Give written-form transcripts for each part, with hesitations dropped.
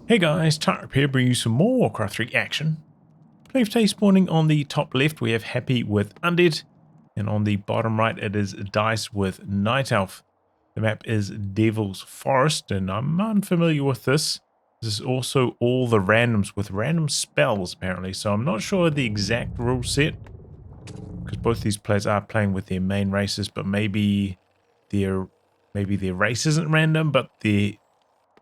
Hey guys, Tarp here, bringing you some more Warcraft 3 action. Play today spawning on the top left, we have Happy with Undead, and on the bottom right it is Dise with Night Elf. The map is Devil's Forest, and I'm unfamiliar with this. This is also all the randoms with random spells apparently, so I'm not sure the exact rule set, because both these players are playing with their main races, but maybe their race isn't random, but the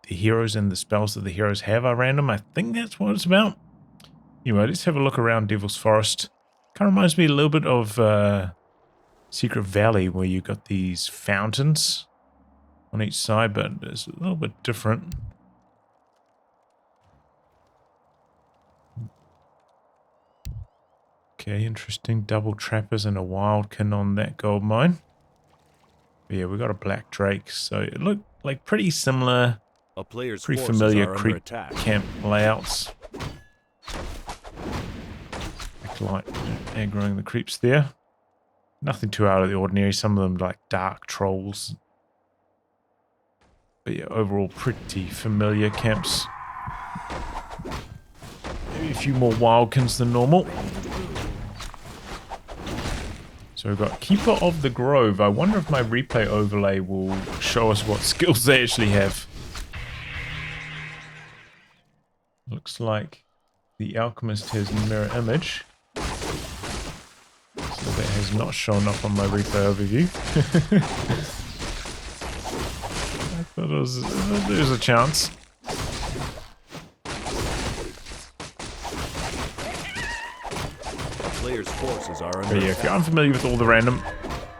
heroes and the spells that the heroes have are random. I think that's what it's about. Anyway, let's have a look around Devil's Forest. Kind of reminds me a little bit of Secret Valley, where you got these fountains on each side, but it's a little bit different. Okay, interesting. Double trappers and a wildkin on that gold mine. But yeah, we got a black drake, so it looked like pretty similar. A player's pretty forces familiar are creep under attack. camp layouts. Like aggroing the creeps there. Nothing too out of the ordinary. Some of them like dark trolls. But yeah, overall pretty familiar camps. Maybe a few more wildkins than normal. So we've got Keeper of the Grove. I wonder if my replay overlay will show us what skills they actually have. Looks like the Alchemist has mirror image. So that has not shown up on my replay overview. I thought there's a chance. A player's forces are under But yeah, attack. if you're unfamiliar with all the random,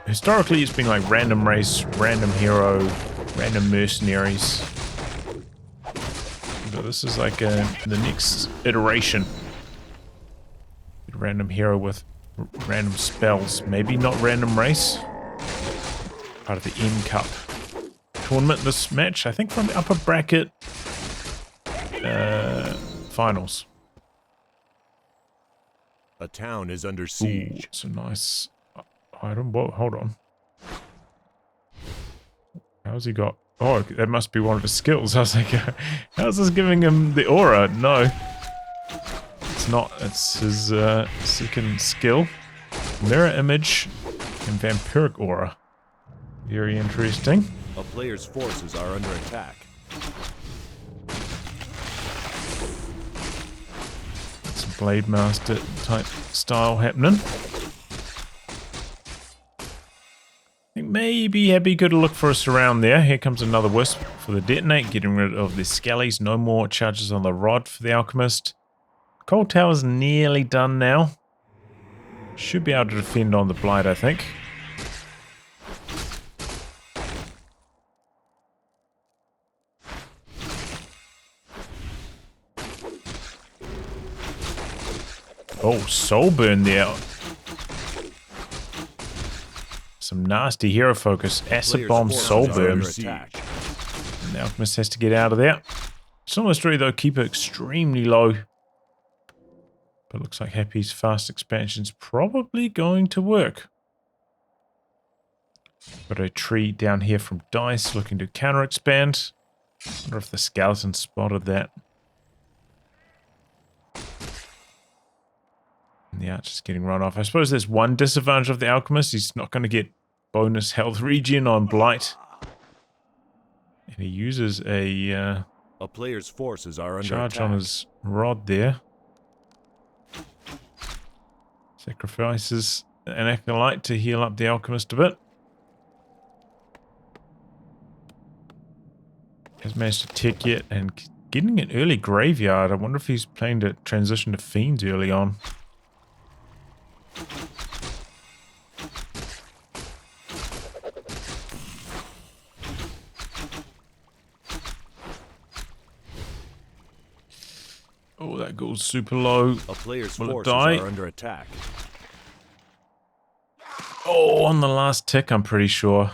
historically it's been like random race, random hero, random mercenaries. But this is like the next iteration. Random hero with random spells. Maybe not random race. Part of the N Cup tournament this match. I think from the upper bracket finals. A town is under Ooh, siege. it's a nice item. Whoa, hold on. How's he got? Oh, that must be one of his skills. I was like, how's this giving him the aura? No. It's not. It's his second skill. Mirror image and vampiric aura. Very interesting. A player's forces are under attack. Some Blade Master type style happening. I think maybe Happy could look for us around there. Here comes another wisp for the detonate, getting rid of the skellies. No more charges on the rod for the alchemist. Cold Tower's nearly done now. Should be able to defend on the blight, I think. Oh, soul burn there. Some nasty hero focus. Acid bomb, soul burn. And the alchemist has to get out of there. It's almost ready though. Keep it extremely low. But looks like Happy's fast expansion's probably going to work. Got a tree down here from Dise looking to counter expand. Wonder if the skeleton spotted that. And the archer's getting run off. I suppose there's one disadvantage of the alchemist. He's not going to get bonus health regen on blight. And he uses a player's forces are under charge attack. on his rod there. Sacrifices an acolyte to heal up the alchemist a bit. Has managed to tick yet and getting an early graveyard. I wonder if he's planning to transition to fiends early on. Oh, that goes super low. A player's Will it forces die? are under attack. Oh, on the last tick, I'm pretty sure.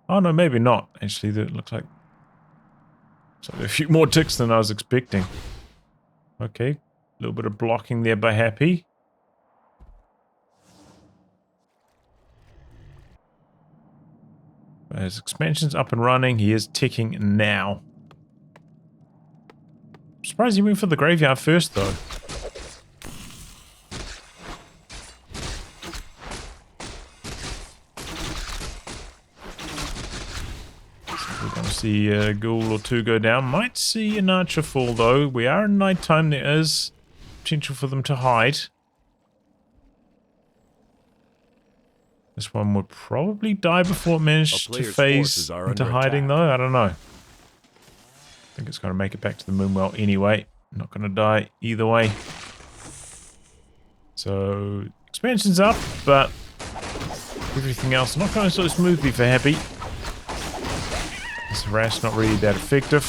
Oh, no, maybe not. Actually, that looks like a few more ticks than I was expecting. Okay, a little bit of blocking there by Happy. His expansion's up and running. He is ticking now. Surprised he went for the graveyard first, though. So we're going to see a ghoul or two go down. Might see an archer fall, though. We are in nighttime. There is potential for them to hide. This one would probably die before it managed to phase into hiding, though. I don't know. I think it's going to make it back to the Moonwell anyway. Not going to die either way. So, expansion's up, but everything else not going so smoothly for Happy. This harass not really that effective.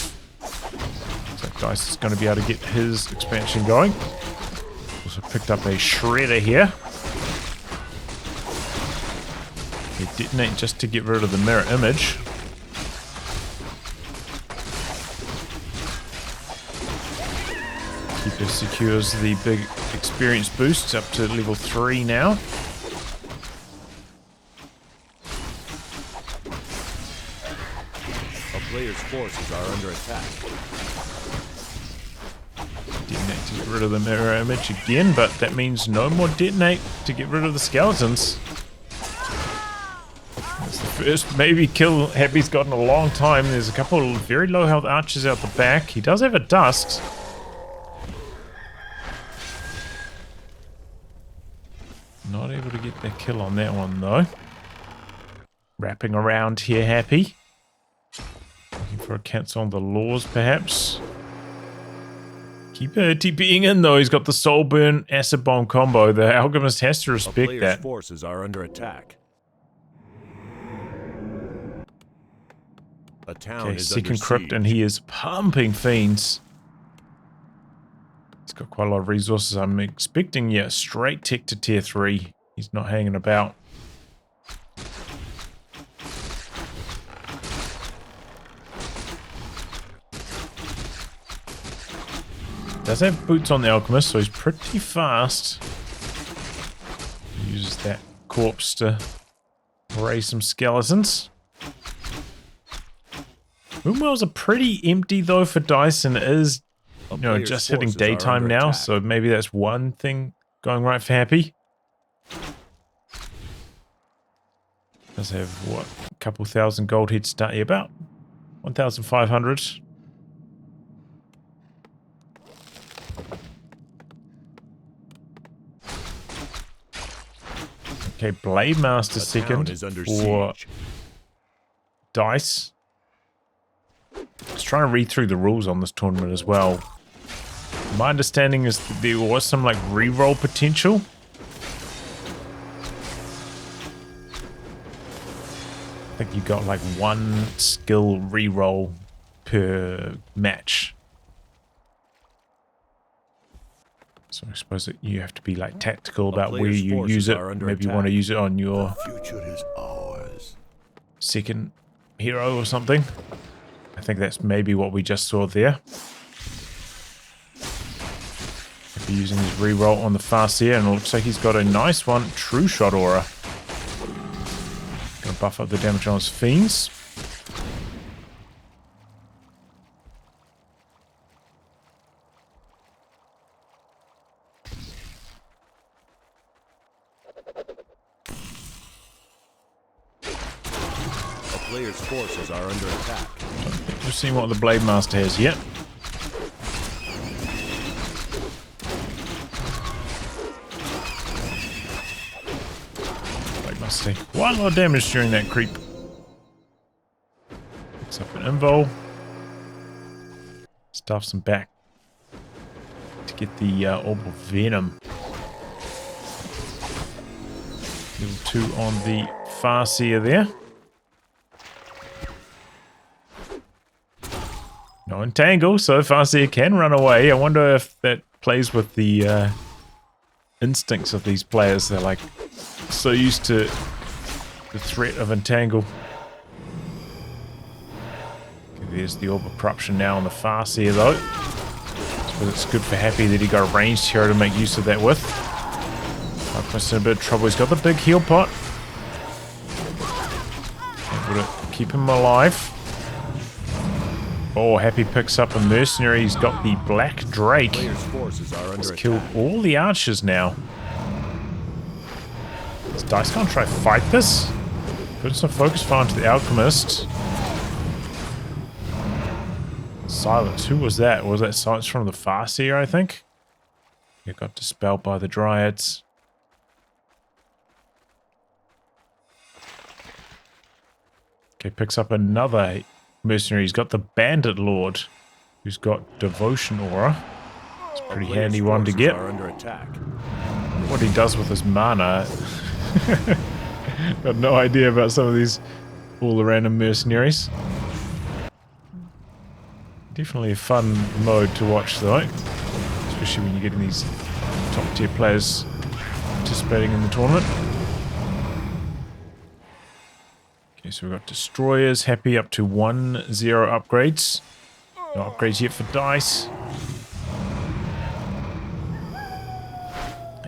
So Dise is going to be able to get his expansion going. Also picked up a shredder here. They detonate just to get rid of the mirror image. Keeper secures the big experience boosts up to level 3 now. A player's forces are under attack. Detonate to get rid of the mirror image again, but that means no more detonate to get rid of the skeletons. That's the first maybe kill Happy's got in a long time. There's a couple of very low health archers out the back. He does have a dusk. Not able to get the kill on that one though. Wrapping around here, Happy. Looking for a cancel on the laws, perhaps. Keeper TPing in though. He's got the soul burn acid bomb combo. The alchemist has to respect that. Forces are under attack. A town is second under crypt siege. and he is pumping fiends. He's got quite a lot of resources. I'm expecting, yeah, straight tech to tier 3. He's not hanging about. Does have boots on the alchemist, so he's pretty fast. Uses that corpse to raise some skeletons. Moonwells are pretty empty though for Dise, and it is, you know, just hitting daytime now, so maybe that's one thing going right for Happy. Does have, what, a couple thousand gold head start, yeah, about 1,500. Okay, Blade Master second for Dise. Just trying to read through the rules on this tournament as well. My understanding is that there was some like reroll potential. I think you got like one skill reroll per match. So I suppose that you have to be like tactical about where you use it. Maybe you want to use it on your second hero or something. I think that's maybe what we just saw there. If you're using his reroll on the Farseer, and it looks like he's got a nice one, True Shot Aura. Gonna buff up the damage on his fiends. Player's forces are under attack. Just seeing what the Blade Master has yet. Blade Master take quite a lot of damage during that creep. Picks up an invul. Stuffs him back to get the Orb of Venom. Level 2 on the Farseer there. No entangle, so Farseer can run away. I wonder if that plays with the instincts of these players. They're like so used to the threat of entangle. Okay, there's the Orb of Corruption now on the Farseer though. So it's good for Happy that he got a ranged hero to make use of that with. Alchemist in a bit of trouble. He's got the big heal pot. Able to keep him alive. Oh, Happy picks up a mercenary. He's got the Black Drake. Players' forces are He's under killed attack. all the archers now. Is Dise gonna try fight this? Put some focus fire into the alchemist. Silence. Who was that? Was that silence from the Farseer, I think? It got dispelled by the dryads. Okay, picks up another mercenary. He's got the Bandit Lord, who's got Devotion Aura. It's a pretty handy one to get. Are under attack. What he does with his mana. Got no idea about some of these all the random mercenaries. Definitely a fun mode to watch though, especially when you're getting these top tier players participating in the tournament. Okay, so we've got destroyers, Happy up to 1-0 upgrades. No upgrades yet for Dise.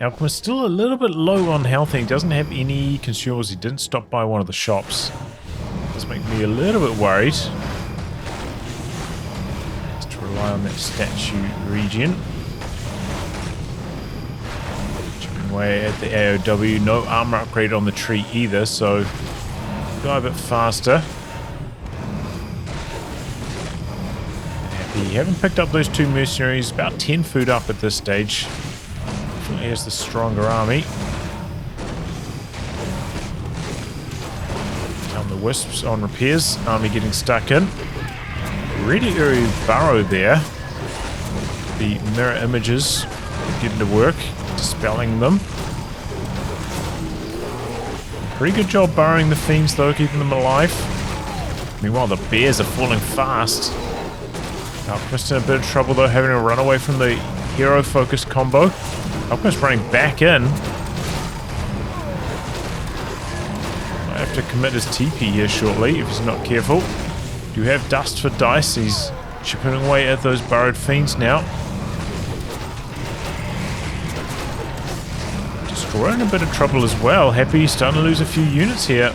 Alchemist still a little bit low on health and he doesn't have any consumables. He didn't stop by one of the shops. Does make me a little bit worried. Has to rely on that statue regen. Chipping away at the AOW. No armor upgrade on the tree either, so go a bit faster. Happy. Haven't picked up those two mercenaries. About 10 food up at this stage. Definitely has the stronger army. Down the wisps on repairs. Army getting stuck in. Really early burrow there. The mirror images getting to work, dispelling them. Pretty good job burrowing the fiends though, keeping them alive. Meanwhile, the bears are falling fast. Alchemist in a bit of trouble though, having to run away from the hero focus combo. Alchemist running back in. Might have to commit his TP here shortly if he's not careful. Do have dust for Dise. He's chipping away at those burrowed fiends now. Destroyer in a bit of trouble as well. Happy starting to lose a few units here.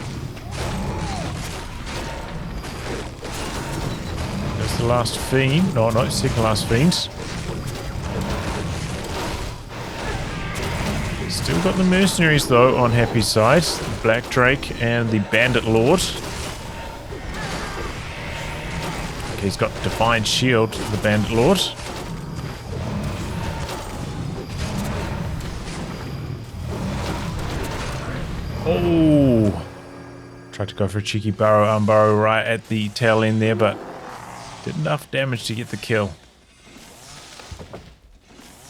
There's the last fiend. No, second last fiend. Still got the mercenaries though on Happy's side. The Black Drake and the Bandit Lord. Okay, he's got Divine Shield, the Bandit Lord. Oh! Tried to go for a cheeky burrow, unburrow right at the tail end there, but did enough damage to get the kill.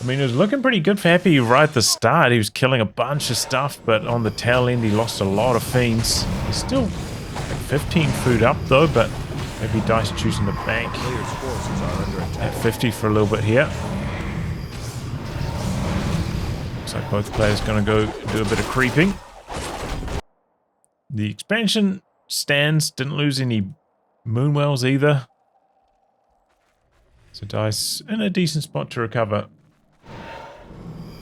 I mean, it was looking pretty good for Happy right at the start. He was killing a bunch of stuff, but on the tail end he lost a lot of fiends. He's still like 15 food up though, but maybe Dise choosing the bank at 50 for a little bit here. Looks like both players going to go do a bit of creeping. The expansion stands, didn't lose any Moonwells either. So Dise in a decent spot to recover.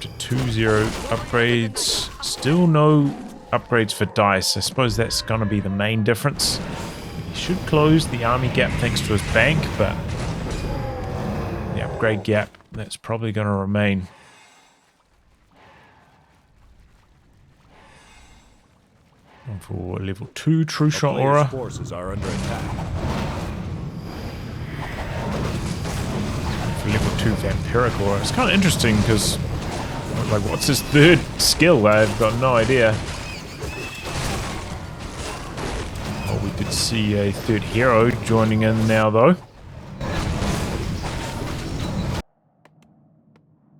To 2-0 upgrades. Still no upgrades for Dise. I suppose that's going to be the main difference. He should close the army gap thanks to his bank, but the upgrade gap, that's probably going to remain. And for level 2 True Shot Aura. Forces are under attack. For level 2 Vampiric Aura. It's kind of interesting because, like, what's his third skill? I've got no idea. Oh, we did see a third hero joining in now, though.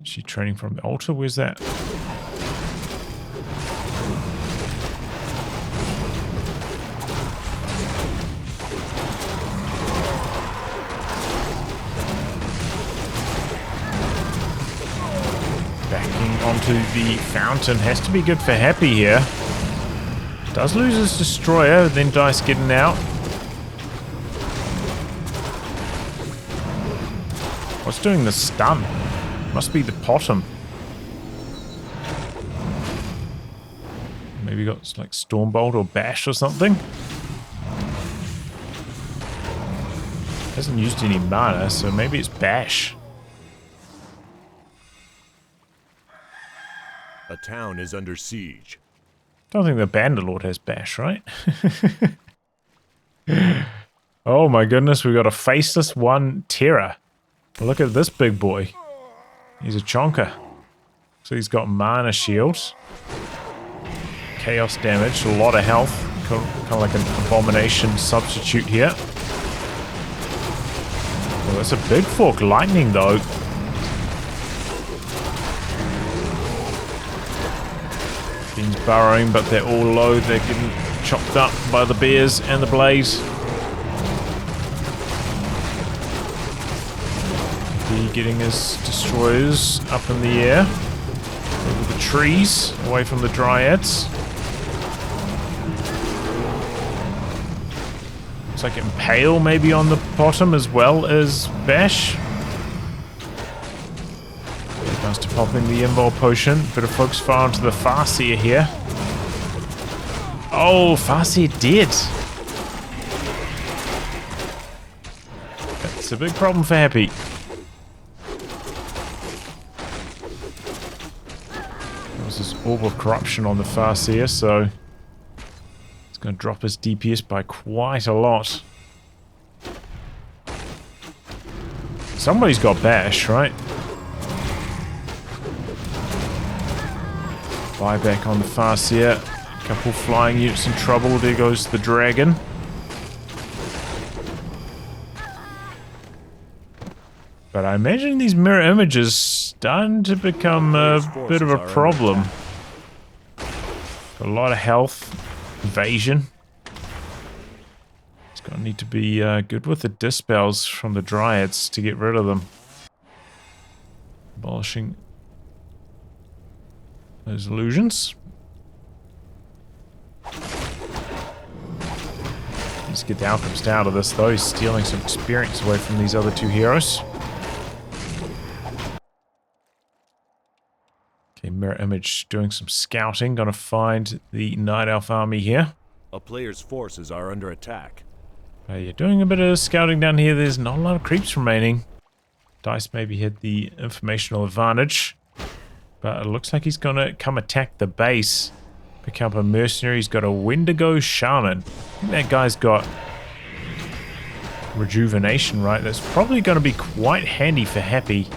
Is she training from the altar? Where's that? Onto the fountain. Has to be good for Happy here. Does lose his destroyer, then Dise getting out. What's doing the stun? Must be the bottom. Maybe got like Stormbolt or Bash or something. Hasn't used any mana, so maybe it's Bash. A town is under siege. Don't think the Bandalord has Bash, right? Oh my goodness, we got a faceless 1 Terror. Look at this big boy. He's a chonker. So he's got mana shields. Chaos damage, a lot of health. Kind of like an abomination substitute here. Well, that's a big fork lightning though. Things burrowing, but they're all low. They're getting chopped up by the bears and the blaze. He getting his destroyers up in the air. Over the trees, away from the dryads. Looks like Impale maybe on the bottom as well as Bash. Nice to pop in the Invul potion. Bit of focus fire onto the Farseer here. Oh, Farseer dead. That's a big problem for Happy. That was his Orb of Corruption on the Farseer, so it's going to drop his DPS by quite a lot. Somebody's got Bash, right? Buyback on the Farseer. A couple flying units in trouble. There goes the dragon. But I imagine these mirror images starting to become a bit of a problem. A lot of health. Evasion. It's going to need to be good with the dispels from the dryads to get rid of them. Abolishing those illusions. Let's get the Alchemist out of this though. He's stealing some experience away from these other 2 heroes. Okay, Mirror Image doing some scouting. Gonna find the Night Elf army here. A player's forces are under attack. You're doing a bit of scouting down here. There's not a lot of creeps remaining. Dice maybe had the informational advantage. But it looks like he's gonna come attack the base. Pick up a mercenary. He's got a Wendigo Shaman. I think that guy's got rejuvenation, right? That's probably gonna be quite handy for Happy.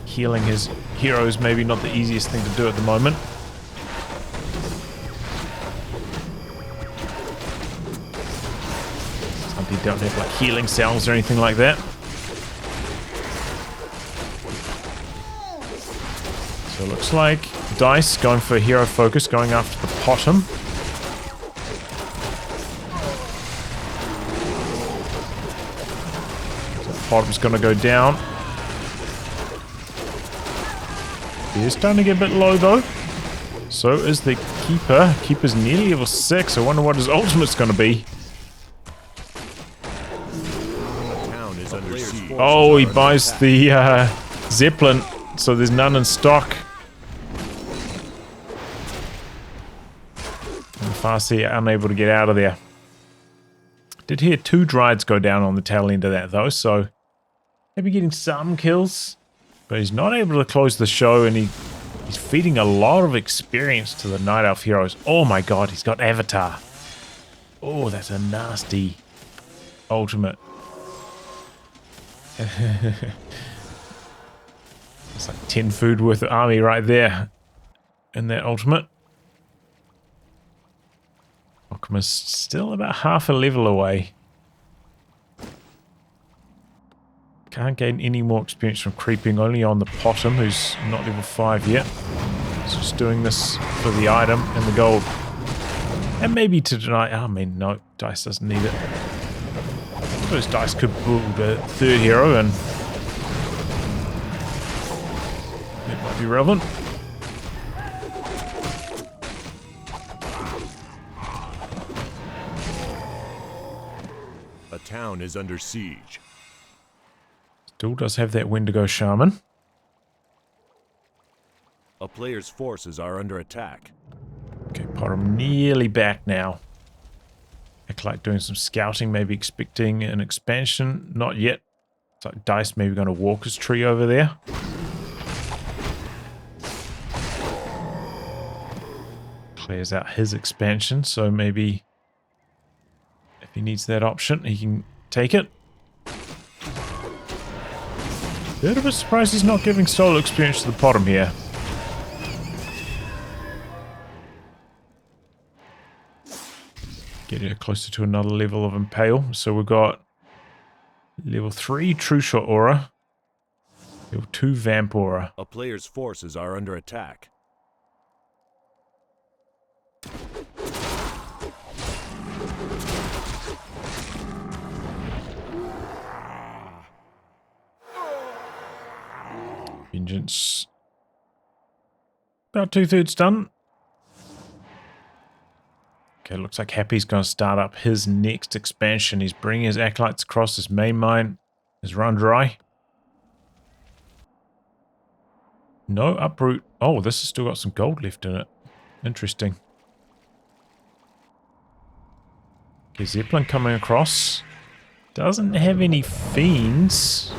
Healing his heroes maybe not the easiest thing to do at the moment. Some people don't have like healing cells or anything like that. So it looks like Dice going for hero focus, going after the bottom. So the bottom's going to go down. He is starting to get a bit low though. So is the Keeper. Keeper's nearly level 6. I wonder what his ultimate's going to be. Oh, he buys the Zeppelin, so there's none in stock. Farseer unable to get out of there. Did hear 2 Dryads go down on the tail end of that though, so maybe getting some kills. But he's not able to close the show, and he's feeding a lot of experience to the Night Elf heroes. Oh my god, he's got Avatar. Oh, that's a nasty ultimate. It's like 10 food worth of army right there in that ultimate. Alchemist still about half a level away. Can't gain any more experience from creeping, only on the bottom, who's not level 5 yet. He's just doing this for the item and the gold. And maybe to deny... I mean, no, Dice doesn't need it. I suppose Dice could build a 3rd hero and... it might be relevant. A town is under siege. Still does have that Wendigo Shaman. A player's forces are under attack. Okay, Bottom nearly back now. Acolyte doing some scouting, maybe expecting an expansion. Not yet. It's like Dise maybe going to walk his tree over there. Clears out his expansion, so maybe if he needs that option, he can take it. Bit of a surprise he's not giving solo experience to the bottom here. Get it closer to another level of Impale. So we've got level 3 True Shot Aura, level 2 Vamp Aura. A player's forces are under attack. Vengeance. About 2/3 done. Okay, looks like Happy's going to start up his next expansion. He's bringing his acolytes across his main mine. Is run dry. No uproot. Oh, this has still got some gold left in it. Interesting. Okay, Zeppelin coming across. Doesn't have any fiends.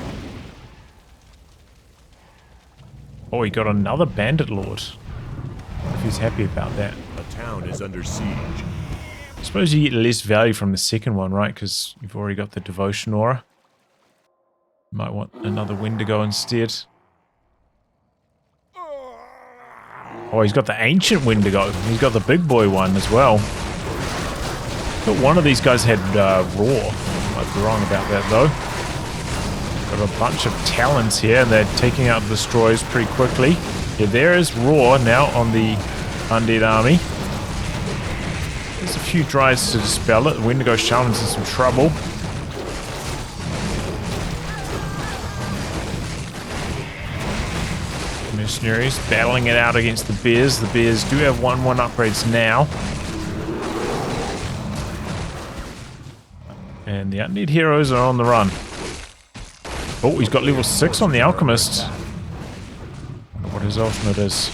Oh, he got another bandit lord. If he's happy about that. A town is under siege. I suppose you get less value from the second one, right? Because you've already got the devotion aura. Might want another Wendigo instead. Oh, he's got the ancient Wendigo. He's got the big boy one as well. But one of these guys had Raw. Might be wrong about that though. Got a bunch of talons here, and they're taking out the destroyers pretty quickly. Yeah, there is Raw now on the Undead army. There's a few dries to dispel it. The Wendigo Shaman's in some trouble. Mercenaries battling it out against the bears. The bears do have 1/1 upgrades now. And the Undead heroes are on the run. Oh, he's got level 6 on the Alchemist. I wonder what his ultimate is.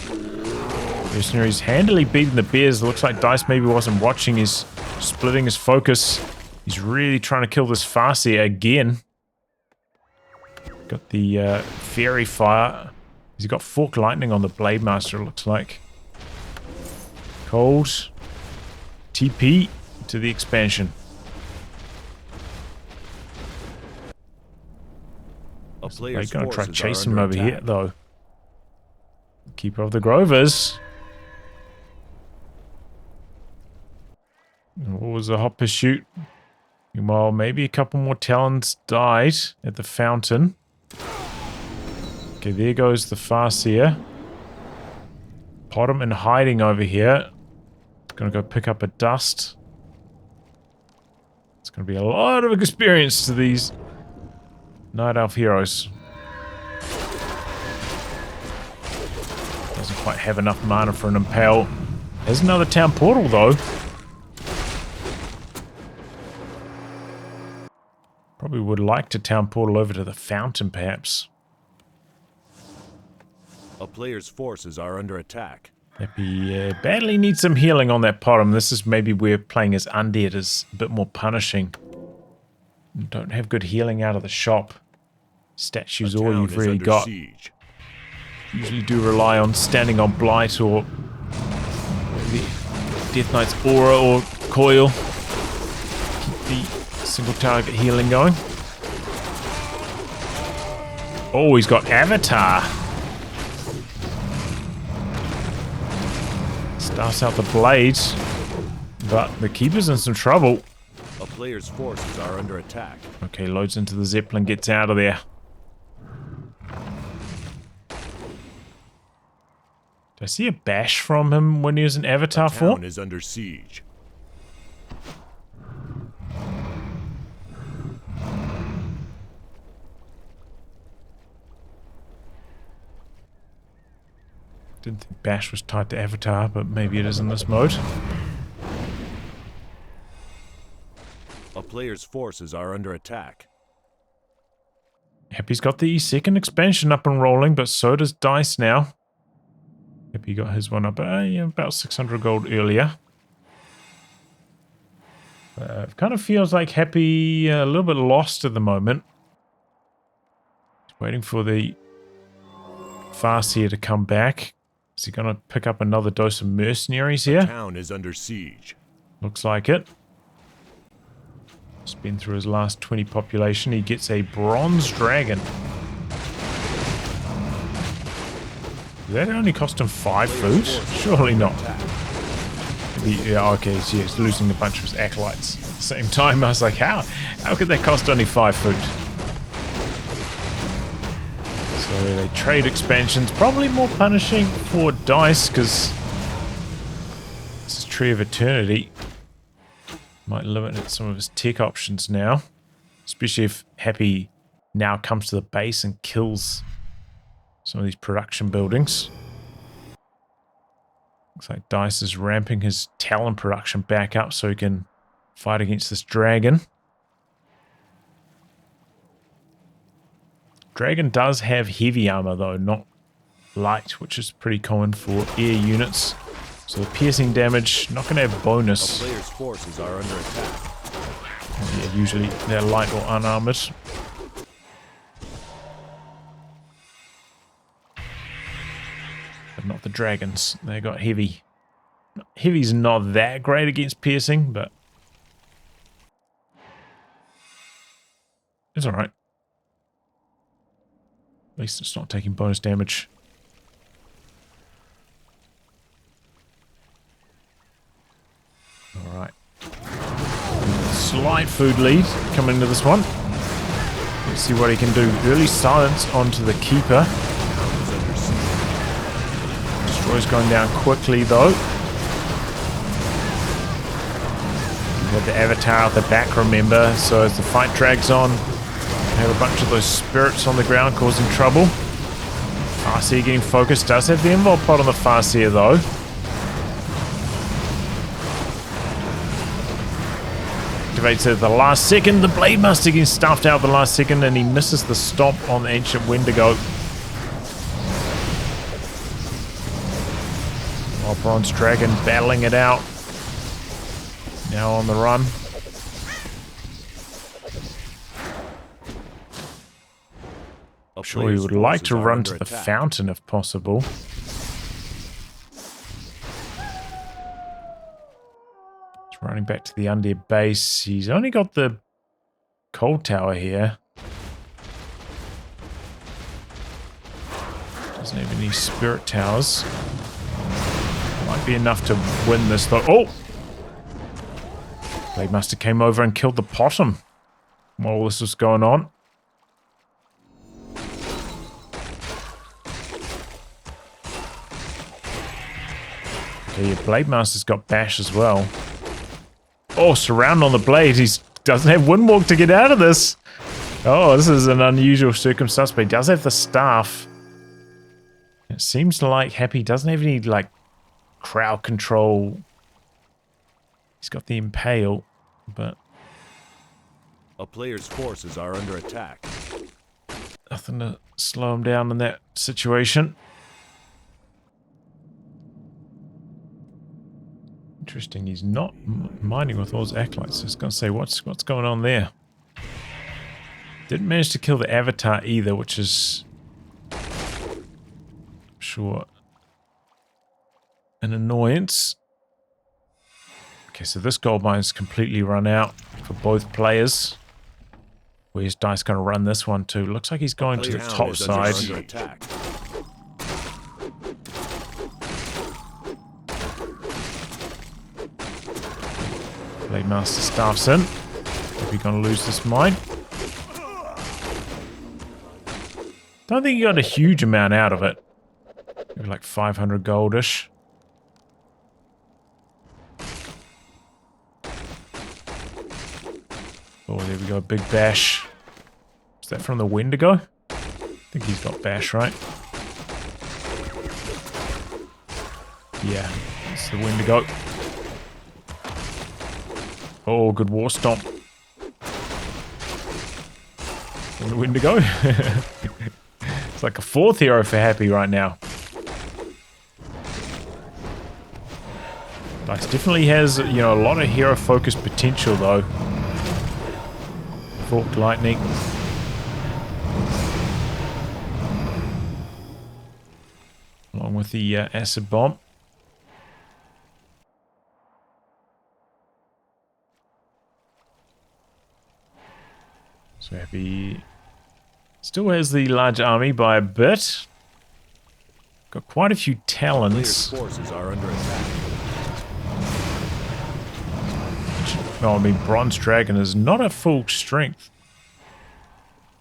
Mercenaries handily beating the bears. Looks like Dise maybe wasn't watching. He's splitting his focus. He's really trying to kill this Farseer again. Got the Fairy Fire. He's got Fork Lightning on the Blade Master, it looks like. Cold. TP to the expansion. They're going to try to chase him over here, though. Keeper of the Grovers. What was the hot pursuit? Meanwhile, maybe a couple more talons died at the fountain. Okay, there goes the Farseer. Pot him in hiding over here. Gonna go pick up a dust. It's gonna be a lot of experience to these Night Elf heroes. Doesn't quite have enough mana for an Impale. There's another town portal though. Probably would like to town portal over to the fountain perhaps. A player's forces are under attack. Happy badly needs some healing on that bottom. This is maybe where playing as Undead is a bit more punishing. Don't have good healing out of the shop. Statues all you've really got. Siege. Usually do rely on standing on Blight or maybe Death Knight's Aura or Coil. Keep the single target healing going. Oh, he's got Avatar. Starts out the blades, but the Keeper's in some trouble. A player's forces are under attack. Okay, loads into the Zeppelin, gets out of there. Did I see a bash from him when he was in Avatar form? Town is under siege. Didn't think bash was tied to Avatar, but maybe it is in this mode. A player's forces are under attack. Happy's got the second expansion up and rolling, but so does Dise now. Happy got his one up yeah, about 600 gold earlier. It kind of feels like Happy a little bit lost at the moment. Waiting for the Farseer to come back. Is he going to pick up another dose of mercenaries here? The town is under siege. Looks like it. Just been through his last 20 population. He gets a bronze dragon. Did that only cost him 5 food? Surely not. Yeah, okay, so he's losing a bunch of his acolytes at the same time. I was like, how could that cost only 5 food? So they trade expansions, probably more punishing for Dise, because this is Tree of Eternity. Might limit some of his tech options now, especially if Happy now comes to the base and kills some of these production buildings. Looks like Dise is ramping his talent production back up so he can fight against this dragon. Dragon does have heavy armor though, not light, which is pretty common for air units. So the piercing damage, not going to have bonus. A player's forces are under attack. Yeah, usually they're light or unarmored. But not the dragons. They got heavy. Heavy's not that great against piercing, but it's alright. At least it's not taking bonus damage. Alright. Slight food lead coming into this one. Let's see what he can do. Early silence onto the Keeper. Destroy's going down quickly though. You have the Avatar at the back, remember, so as the fight drags on, you have a bunch of those spirits on the ground causing trouble. Farseer getting focused, does have the invul pod on the Farseer though. Activates it at the last second. The Blade Master getting stuffed out at the last second, and he misses the stop on the Ancient Wendigo. While Bronze Dragon battling it out. Now on the run. I'm sure he would like to run to the fountain if possible. He's running back to the Undead base. He's only got the cold tower here. Doesn't have any spirit towers. Might be enough to win this though. Oh! Blade Master came over and killed the Possum while this was going on. Okay, your Blade Master's got bash as well. Oh, surround on the blade. He doesn't have Windwalk to get out of this. Oh, this is an unusual circumstance, but he does have the staff. It seems like Happy doesn't have any, like, crowd control. He's got the Impale, but a player's forces are under attack. Nothing to slow him down in that situation. Interesting, he's not mining with all his acolytes. I was going to say, what's going on there? Didn't manage to kill the Avatar either, which is, I'm sure, an annoyance. Okay, so this gold mine's completely run out for both players. Where's Dise going to run this one too? Looks like he's going to the top side. Blade Master staffs in. Hope he's going to lose this mine. Don't think he got a huge amount out of it. Maybe like 500 goldish. Oh, there we go. Big bash. Is that from the Wendigo? I think he's got bash, right? Yeah, it's the Wendigo. Oh, good war stomp. From the Wendigo. It's like a fourth hero for Happy right now. Dice definitely has, you know, a lot of hero focus potential though. Forked lightning. Along with the acid bomb. So Happy still has the large army by a bit. Got quite a few talents. Forces are under attack. No, I mean Bronze Dragon is not at full strength.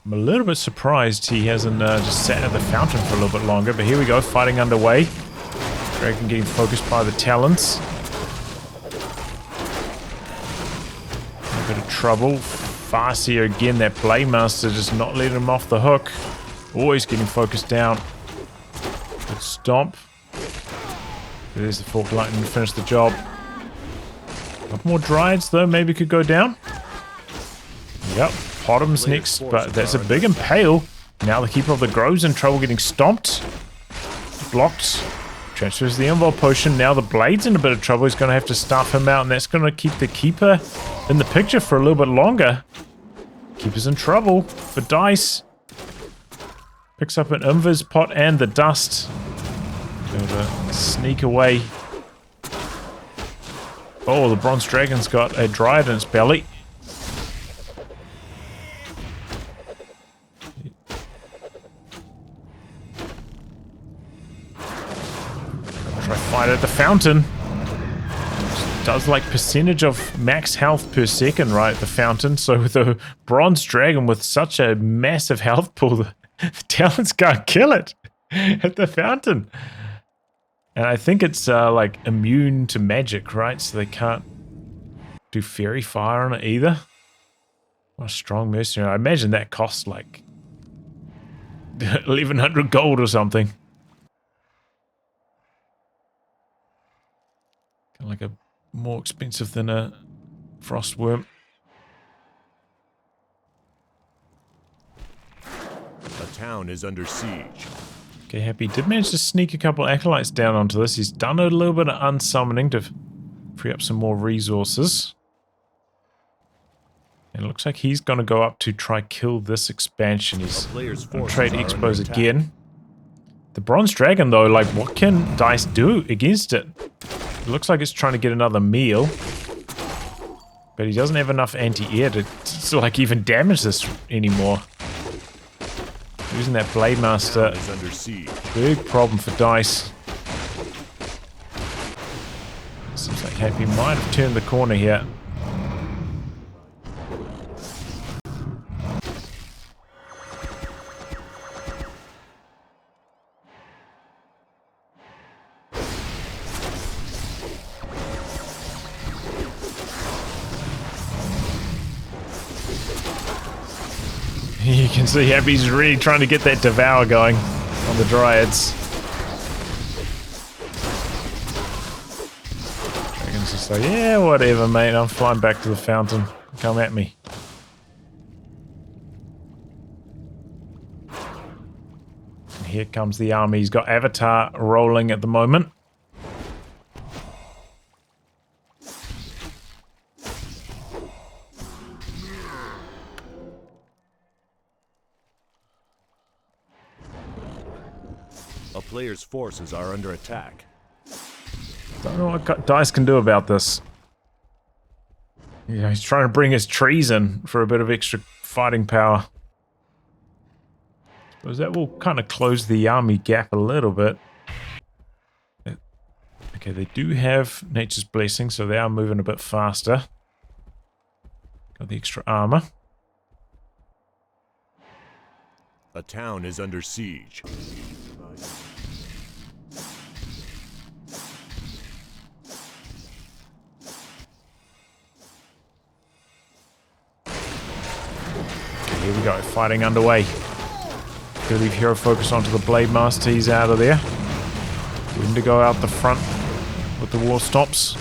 I'm a little bit surprised he hasn't just sat at the fountain for a little bit longer. But here we go, fighting underway. Dragon getting focused by the talents. A bit of trouble. Farseer again, that Playmaster just not letting him off the hook. Always getting focused down. Good stomp. There's the Forked Lightning to finish the job. A couple more Dryads though, maybe could go down. Yep, Bottom's next, but that's a big impale. Now the Keeper of the Grove's in trouble getting stomped. Blocked. Transfers the Invul Potion. Now the Blade's in a bit of trouble. He's going to have to stuff him out, and that's going to keep the Keeper in the picture for a little bit longer. Keeper's in trouble for Dise. Picks up an Invis pot and the dust. Going to sneak away. Oh, the Bronze Dragon's got a Dryad in its belly. Try fight at the fountain. Does like percentage of max health per second, right? The fountain. So with the Bronze Dragon with such a massive health pool, the talents can't kill it at the fountain. And I think it's like immune to magic, right? So they can't do fairy fire on it either. What a strong mercenary. I imagine that costs like 1100 gold or something. Kind of like a more expensive than a frost worm. The town is under siege. Okay, Happy did manage to sneak a couple acolytes down onto this. He's done a little bit of unsummoning to free up some more resources. And it looks like he's going to go up to try kill this expansion. He's going to trade expos again. The Bronze Dragon, though, like, what can Dise do against it? It looks like it's trying to get another meal. But he doesn't have enough anti-air to like, even damage this anymore. Using that Blade Master, big problem for Dise. Seems like Happy might have turned the corner here. You can see Happy's really trying to get that devour going on the Dryads. Dragon's just like, yeah, whatever, mate. I'm flying back to the fountain. Come at me. And here comes the army. He's got Avatar rolling at the moment. A player's forces are under attack. Don't know what Dise can do about this. Yeah, he's trying to bring his trees in for a bit of extra fighting power. Suppose that will kind of close the army gap a little bit. Okay, they do have Nature's Blessing, so they are moving a bit faster. Got the extra armor. A town is under siege. Okay, here we go, fighting underway. Gonna leave hero focus onto the Blade Master, he's out of there. Wendigo out the front with the war stops.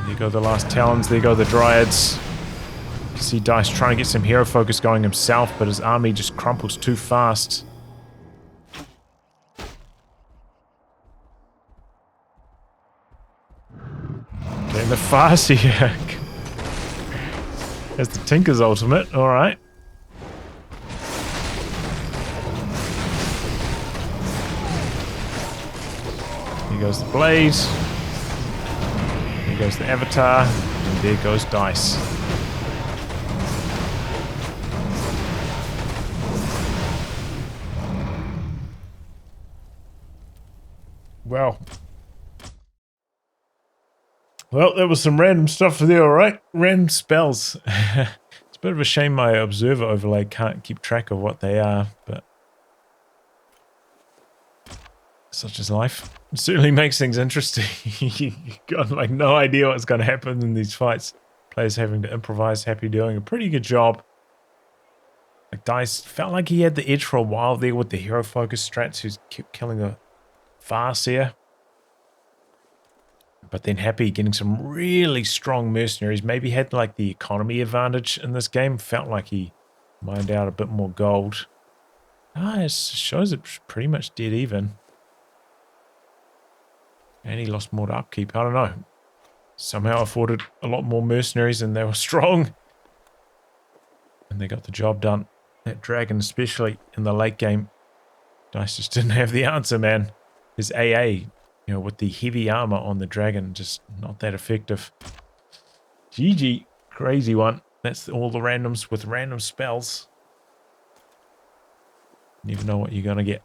There go the last Talons, there go the Dryads. You see Dise trying to get some hero focus going himself, but his army just crumples too fast. the Farseer has the Tinker's ultimate. Alright. Here goes the Blaze. Here goes the Avatar. And there goes Dise. Well, there was some random stuff there, alright? Random spells. It's a bit of a shame my observer overlay can't keep track of what they are, but such is life. It certainly makes things interesting. You've got like no idea what's going to happen in these fights. Players having to improvise. Happy doing a pretty good job. Like Dise felt like he had the edge for a while there with the hero focus strats who kept killing the Farseer. But then Happy getting some really strong mercenaries. Maybe had like the economy advantage in this game. Felt like he mined out a bit more gold. It shows it's pretty much dead even. And he lost more to upkeep. I don't know. Somehow afforded a lot more mercenaries and they were strong. And they got the job done. That dragon, especially in the late game. Dise just didn't have the answer, man. His AA, you know, with the heavy armor on the dragon, just not that effective. GG. Crazy one. That's all the randoms with random spells. Never know what you're going to get.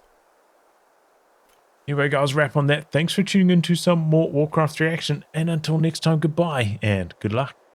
Anyway, guys, wrap on that. Thanks for tuning in to some more Warcraft 3 action. And until next time, goodbye and good luck.